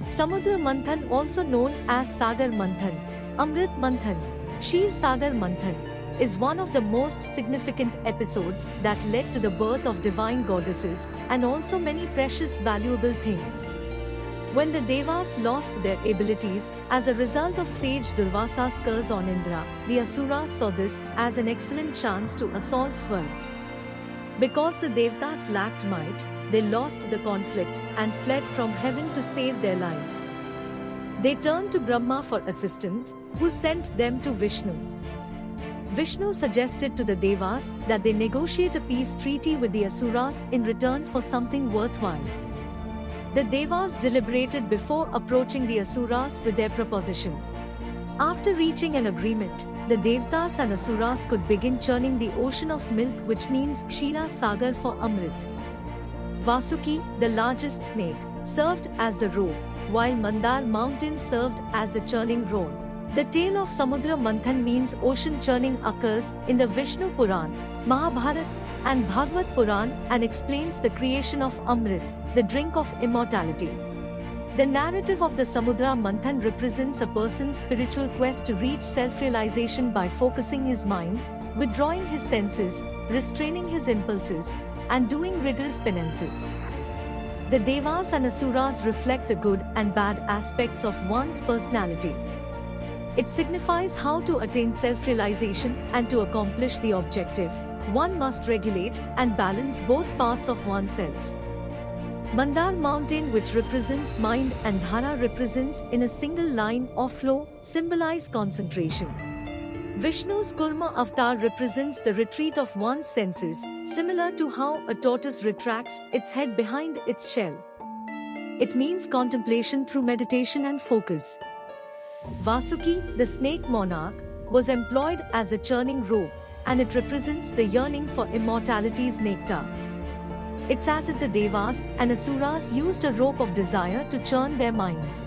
Samudra Manthan, also known as Sagar Manthan, Amrit Manthan, Ksheer Sagar Manthan, is one of the most significant episodes that led to the birth of divine goddesses and also many precious valuable things. When the Devas lost their abilities as a result of Sage Durvasa's curse on Indra, the Asuras saw this as an excellent chance to assault Swarg. Because the Devtas lacked might, they lost the conflict and fled from heaven to save their lives. They turned to Brahma for assistance, who sent them to Vishnu. Vishnu suggested to the Devas that they negotiate a peace treaty with the Asuras in return for something worthwhile. The Devas deliberated before approaching the Asuras with their proposition. After reaching an agreement, the Devtas and Asuras could begin churning the ocean of milk, which means Kshira Sagar for Amrit. Vasuki, the largest snake, served as the rope, while Mandar Mountain served as the churning rod. The tale of Samudra Manthan means ocean churning occurs in the Vishnu Puran, Mahabharata, and Bhagavad Puran and explains the creation of Amrit, the drink of immortality. The narrative of the Samudra Manthan represents a person's spiritual quest to reach self-realization by focusing his mind, withdrawing his senses, restraining his impulses, and doing rigorous penances. The Devas and Asuras reflect the good and bad aspects of one's personality. It signifies how to attain self-realization, and to accomplish the objective, one must regulate and balance both parts of oneself. Mandar Mountain, which represents mind, and Dhara represents in a single line or flow, symbolize concentration. Vishnu's Kurma avatar represents the retreat of one's senses, similar to how a tortoise retracts its head behind its shell. It means contemplation through meditation and focus. Vasuki, the snake monarch, was employed as a churning rope, and it represents the yearning for immortality's nectar. It's as if the Devas and Asuras used a rope of desire to churn their minds.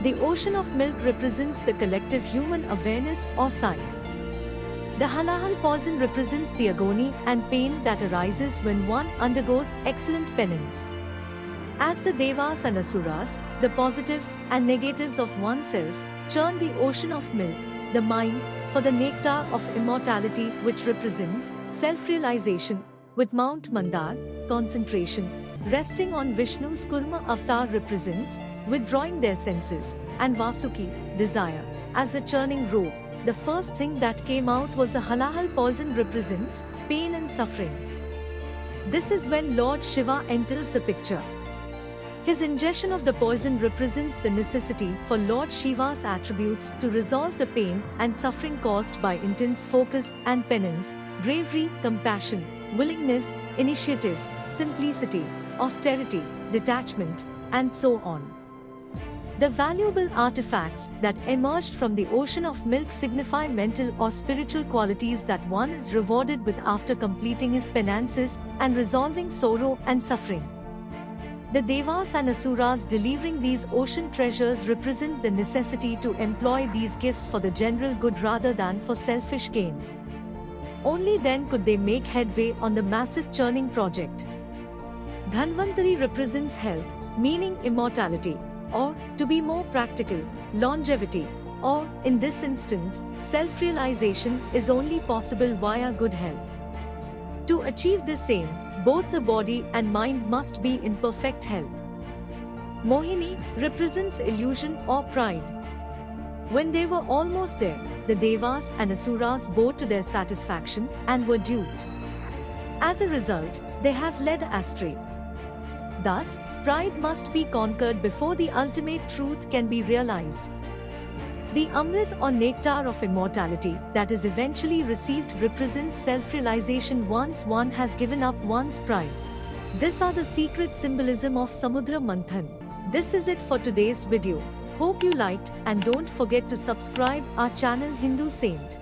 The ocean of milk represents the collective human awareness or psyche. The halahal poison represents the agony and pain that arises when one undergoes excellent penance. As the Devas and Asuras, the positives and negatives of oneself, churn the ocean of milk, the mind, for the nectar of immortality, which represents self-realization, with Mount Mandar, concentration, resting on Vishnu's Kurma avatar represents withdrawing their senses, and Vasuki, desire, as the churning rope. The first thing that came out was the halahal poison represents pain and suffering. This is when Lord Shiva enters the picture. His ingestion of the poison represents the necessity for Lord Shiva's attributes to resolve the pain and suffering caused by intense focus and penance, bravery, compassion, willingness, initiative, simplicity, austerity, detachment, and so on. The valuable artifacts that emerged from the ocean of milk signify mental or spiritual qualities that one is rewarded with after completing his penances and resolving sorrow and suffering. The Devas and Asuras delivering these ocean treasures represent the necessity to employ these gifts for the general good rather than for selfish gain. Only then could they make headway on the massive churning project. Dhanvantari represents health, meaning immortality, or, to be more practical, longevity, or, in this instance, self-realization is only possible via good health. To achieve this aim, both the body and mind must be in perfect health. Mohini represents illusion or pride. When they were almost there, the Devas and Asuras bowed to their satisfaction and were duped. As a result, they have led astray. Thus, pride must be conquered before the ultimate truth can be realized. The Amrit or nectar of immortality that is eventually received represents self-realization once one has given up one's pride. These are the secret symbolism of Samudra Manthan. This is it for today's video. Hope you liked, and don't forget to subscribe our channel Hindu Saint.